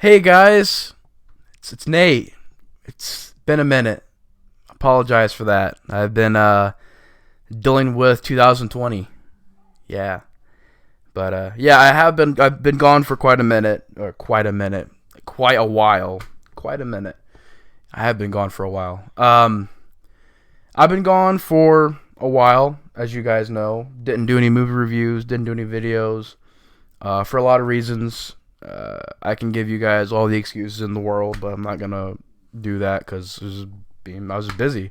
Hey guys, it's Nate. It's been a minute. Apologize for that. I've been dealing with 2020. Yeah, but yeah, I've been gone for quite a minute, or quite a while, quite a minute. I have been gone for a while. I've been gone for a while, as you guys know. Didn't do any movie reviews. Didn't do any videos. For a lot of reasons. I can give you guys all the excuses in the world, but I'm not gonna do that because I was busy.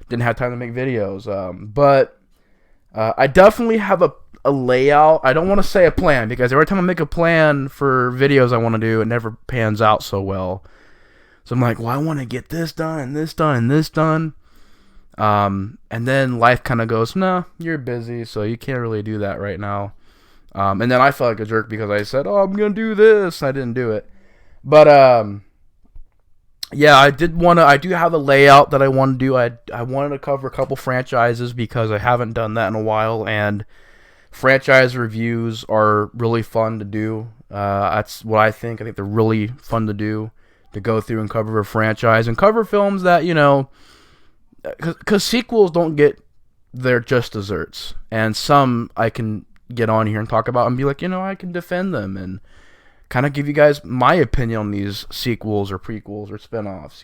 Didn't have time to make videos. But I definitely have a layout. I don't want to say a plan because every time I make a plan for videos I want to do, it never pans out so well. So I'm like, well, I want to get this done and this done and this done. And then life kind of goes, no, you're busy, so you can't really do that right now. And then I felt like a jerk because I said, "Oh, I'm gonna do this." I didn't do it, but yeah, I did want to. I do have a layout that I want to do. I wanted to cover a couple franchises because I haven't done that in a while, and franchise reviews are really fun to do. That's what I think. I think they're really fun to do, to go through and cover a franchise and cover films that because sequels don't get their just desserts, and some I can get on here and talk about and be like, I can defend them and kind of give you guys my opinion on these sequels or prequels or spin-offs,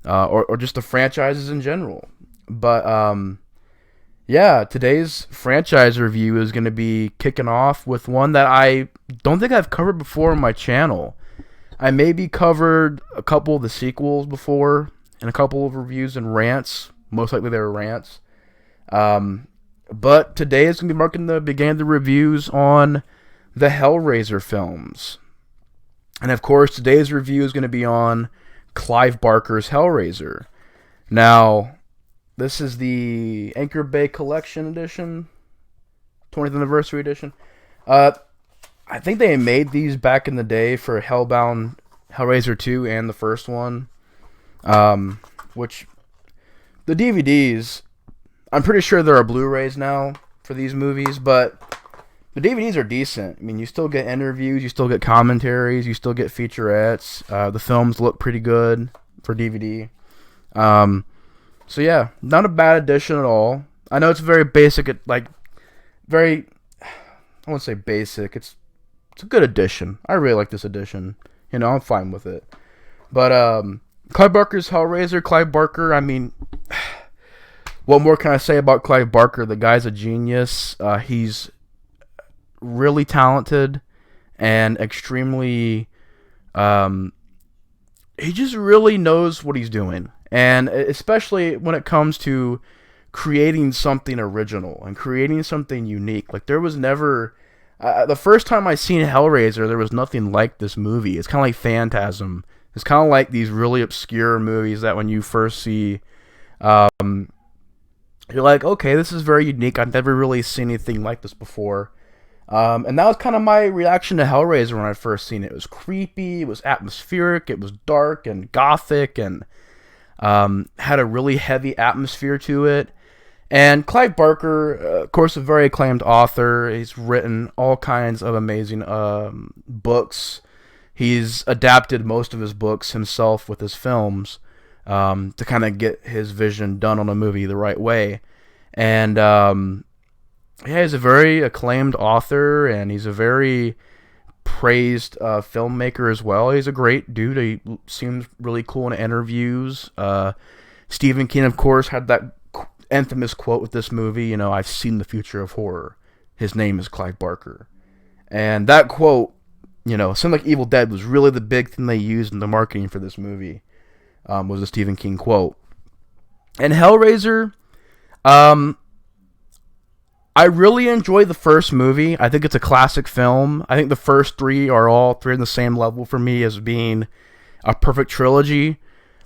or just the franchises in general. But yeah, today's franchise review is going to be kicking off with one that I don't think I've covered before on my channel. I maybe covered a couple of the sequels before and a couple of reviews and rants. Most likely they were rants. But today is going to be marking the beginning of the reviews on the Hellraiser films. And of course, today's review is going to be on Clive Barker's Hellraiser. Now, this is the Anchor Bay Collection Edition, 20th Anniversary Edition. I think they made these back in the day for Hellraiser 2 and the first one. Which, the DVDs... I'm pretty sure there are Blu-rays now for these movies, but the DVDs are decent. I mean, you still get interviews, you still get commentaries, you still get featurettes. The films look pretty good for DVD. So yeah, not a bad edition at all. I know it's very basic, I won't say basic. It's a good edition. I really like this edition. I'm fine with it. But Clive Barker's Hellraiser. Clive Barker, I mean, what more can I say about Clive Barker? The guy's a genius. He's really talented and extremely... he just really knows what he's doing. And especially when it comes to creating something original and creating something unique. Like, there was never... the first time I seen Hellraiser, there was nothing like this movie. It's kind of like Phantasm. It's kind of like these really obscure movies that when you first see... you're like, okay, this is very unique. I've never really seen anything like this before. And that was kind of my reaction to Hellraiser when I first seen it. It was creepy, it was atmospheric, it was dark and gothic, and had a really heavy atmosphere to it. And Clive Barker, of course, a very acclaimed author. He's written all kinds of amazing books. He's adapted most of his books himself with his films. To kind of get his vision done on a movie the right way. And yeah, he's a very acclaimed author, and he's a very praised filmmaker as well. He's a great dude. He seems really cool in interviews. Stephen King, of course, had that infamous quote with this movie, I've seen the future of horror. His name is Clive Barker. And that quote, something like Evil Dead was really the big thing they used in the marketing for this movie. Was a Stephen King quote. And Hellraiser, I really enjoy the first movie. I think it's a classic film. I think the first three are all three on the same level for me as being a perfect trilogy.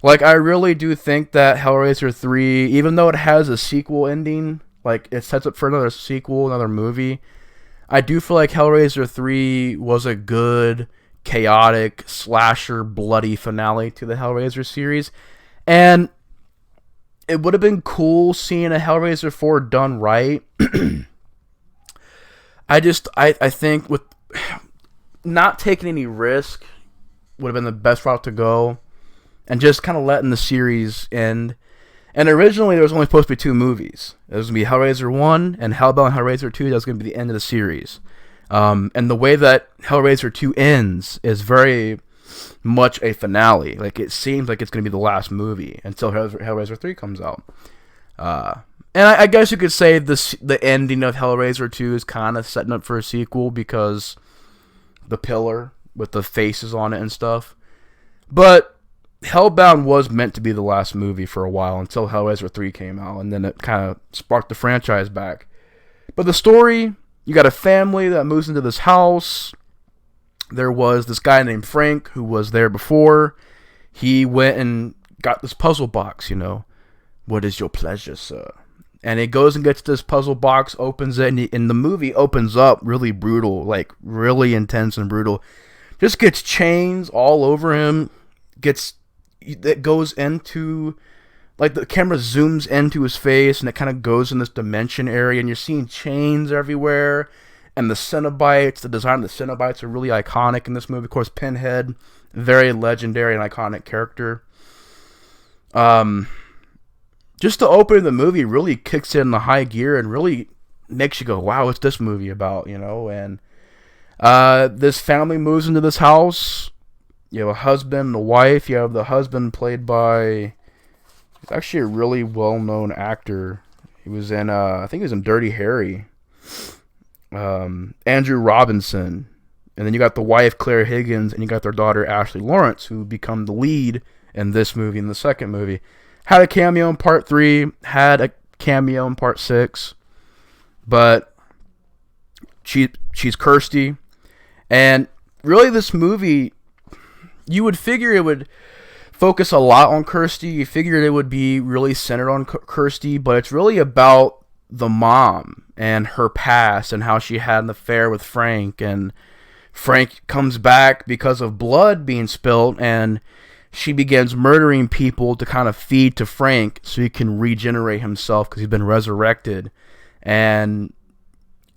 Like, I really do think that Hellraiser 3, even though it has a sequel ending, like, it sets up for another sequel, another movie, I do feel like Hellraiser 3 was a good... chaotic, slasher, bloody finale to the Hellraiser series. And it would have been cool seeing a Hellraiser 4 done right. I think with not taking any risk would have been the best route to go, and just kind of letting the series end. And originally there was only supposed to be 2 movies. There was going to be Hellraiser 1 and Hellbound Hellraiser 2. That was going to be the end of the series. And the way that Hellraiser 2 ends is very much a finale. Like, it seems like it's going to be the last movie until Hellraiser 3 comes out. And I guess you could say the ending of Hellraiser 2 is kind of setting up for a sequel because the pillar with the faces on it and stuff. But Hellbound was meant to be the last movie for a while until Hellraiser 3 came out, and then it kind of sparked the franchise back. But the story, you got a family that moves into this house. There was this guy named Frank who was there before. He went and got this puzzle box, What is your pleasure, sir? And he goes and gets this puzzle box, opens it, and the movie opens up really brutal, like really intense and brutal. Just gets chains all over him. It goes into, like, the camera zooms into his face, and it kind of goes in this dimension area, and you're seeing chains everywhere. And the design of the Cenobites are really iconic in this movie. Of course, Pinhead, very legendary and iconic character. Just the opening of the movie really kicks in the high gear and really makes you go, wow, what's this movie about, And this family moves into this house. You have a husband and a wife. You have the husband played by, he's actually a really well-known actor. He was in, I think he was in Dirty Harry. Andrew Robinson. And then you got the wife, Claire Higgins, and you got their daughter, Ashley Lawrence, who become the lead in this movie, in the second movie. Had a cameo in part 3, had a cameo in part 6, but she's Kirsty. And really this movie, you would figure it would focus a lot on Kirsty. You figured it would be really centered on Kirsty, but it's really about the mom and her past and how she had an affair with Frank. And Frank comes back because of blood being spilled, and she begins murdering people to kind of feed to Frank so he can regenerate himself because he's been resurrected. And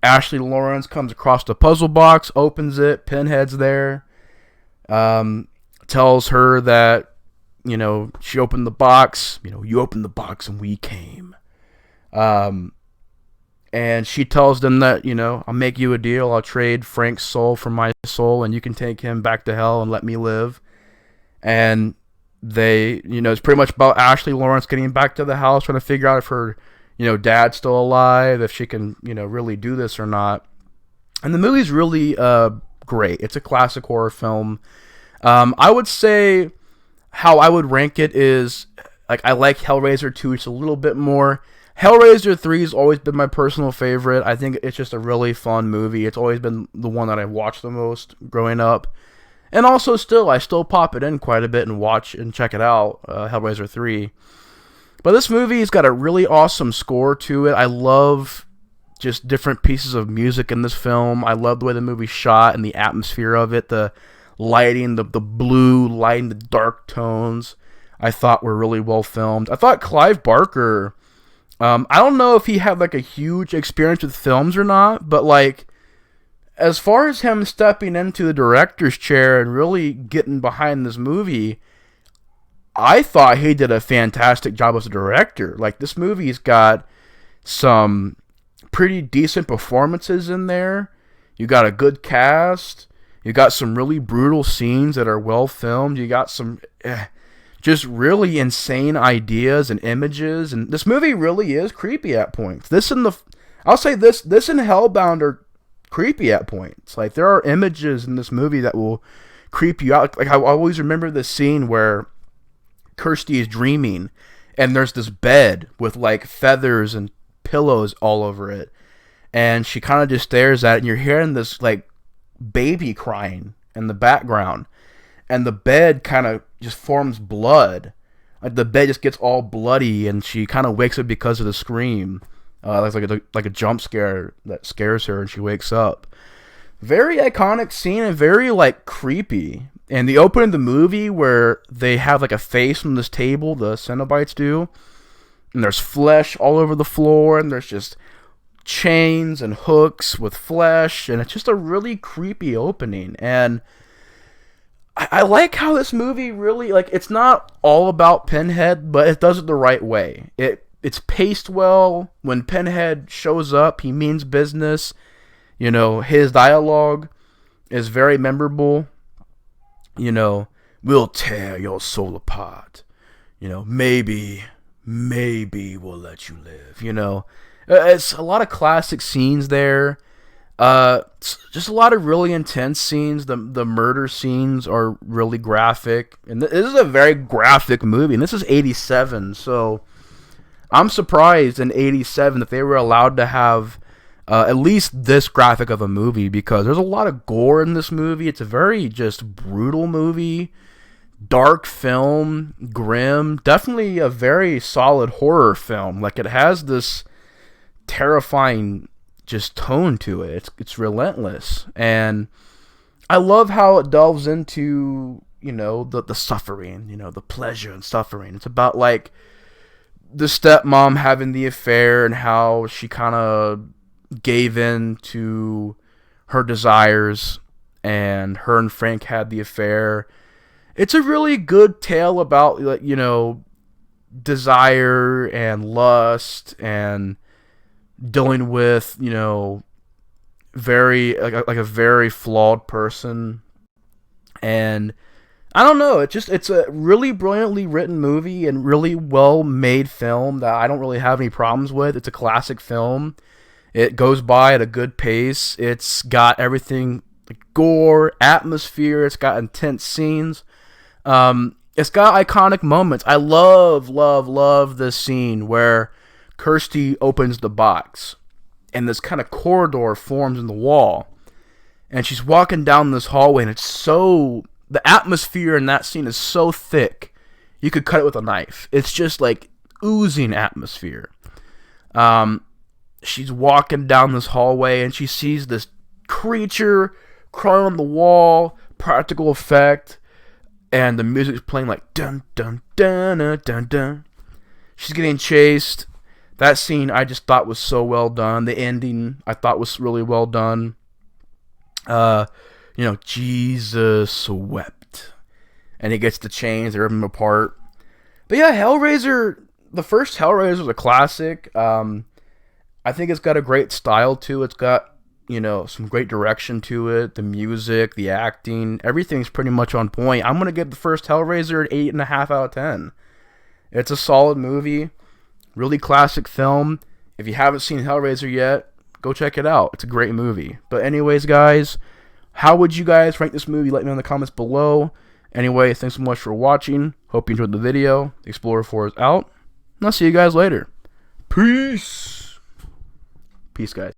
Ashley Lawrence comes across the puzzle box, opens it, Pinhead's there. Tells her that, she opened the box, you opened the box and we came. And she tells them that, I'll make you a deal. I'll trade Frank's soul for my soul, and you can take him back to hell and let me live. And they, it's pretty much about Ashley Lawrence getting back to the house, trying to figure out if her, dad's still alive, if she can, really do this or not. And the movie's really great. It's a classic horror film. I would say how I would rank it is, like, I like Hellraiser 2 just a little bit more. Hellraiser 3 has always been my personal favorite. I think it's just a really fun movie. It's always been the one that I've watched the most growing up. And also I still pop it in quite a bit and watch and check it out, Hellraiser 3. But this movie's got a really awesome score to it. I love just different pieces of music in this film. I love the way the movie's shot and the atmosphere of it, the lighting, the blue lighting, the dark tones, I thought were really well filmed. I thought Clive Barker, I don't know if he had like a huge experience with films or not, but like, as far as him stepping into the director's chair and really getting behind this movie, I thought he did a fantastic job as a director. Like, this movie's got some pretty decent performances in there. You got a good cast. You got some really brutal scenes that are well filmed. You got some just really insane ideas and images. And this movie really is creepy at points. I'll say this and Hellbound are creepy at points. Like, there are images in this movie that will creep you out. Like, I always remember this scene where Kirsty is dreaming and there's this bed with like feathers and pillows all over it, and she kind of just stares at it, and you're hearing this like baby crying in the background, and the bed kind of just forms blood. Like, the bed just gets all bloody, and she kind of wakes up because of the scream. That's like a jump scare that scares her, and she wakes up. Very iconic scene and very like creepy. And the opening of the movie where they have like a face on this table, the Cenobites do, and there's flesh all over the floor, and there's just chains and hooks with flesh, and it's just a really creepy opening. And I like how this movie really, like, it's not all about Pinhead, but it does it the right way. It's paced well. When Pinhead shows up, he means business. You know, his dialogue is very memorable. You know, we'll tear your soul apart. You know, maybe we'll let you live. You know, it's a lot of classic scenes there. Just a lot of really intense scenes. The murder scenes are really graphic, and this is a very graphic movie. And this is '87, so I'm surprised in '87 that they were allowed to have at least this graphic of a movie, because there's a lot of gore in this movie. It's a very just brutal movie, dark film, grim. Definitely a very solid horror film. Like, it has this terrifying just tone to it. It's relentless, and I love how it delves into, you know, the suffering, you know, the pleasure and suffering. It's about, like, the stepmom having the affair and how she kind of gave in to her desires, and her and Frank had the affair. It's a really good tale about, like, you know, desire and lust and dealing with, you know, very like a very flawed person. And I don't know, it's a really brilliantly written movie and really well made film that I don't really have any problems with. It's a classic film. It goes by at a good pace. It's got everything, like gore, atmosphere. It's got intense scenes. It's got iconic moments. I love this scene where Kirsty opens the box and this kind of corridor forms in the wall, and she's walking down this hallway, and the atmosphere in that scene is so thick you could cut it with a knife. It's just like oozing atmosphere. She's walking down this hallway and she sees this creature crawling on the wall, practical effect, and the music's playing like dun dun dun dun dun dun. She's getting chased. That scene I just thought was so well done. The ending I thought was really well done. You know, Jesus wept, and he gets the chains, they rip him apart. But yeah, Hellraiser, the first Hellraiser is a classic. I think it's got a great style too. It's got, you know, some great direction to it. The music, the acting, everything's pretty much on point. I'm gonna give the first Hellraiser an 8.5 out of 10. It's a solid movie. Really classic film. If you haven't seen Hellraiser yet, go check it out. It's a great movie. But anyways, guys, how would you guys rank this movie? Let me know in the comments below. Anyway, thanks so much for watching. Hope you enjoyed the video. The Explorer 4 is out. And I'll see you guys later. Peace. Peace, guys.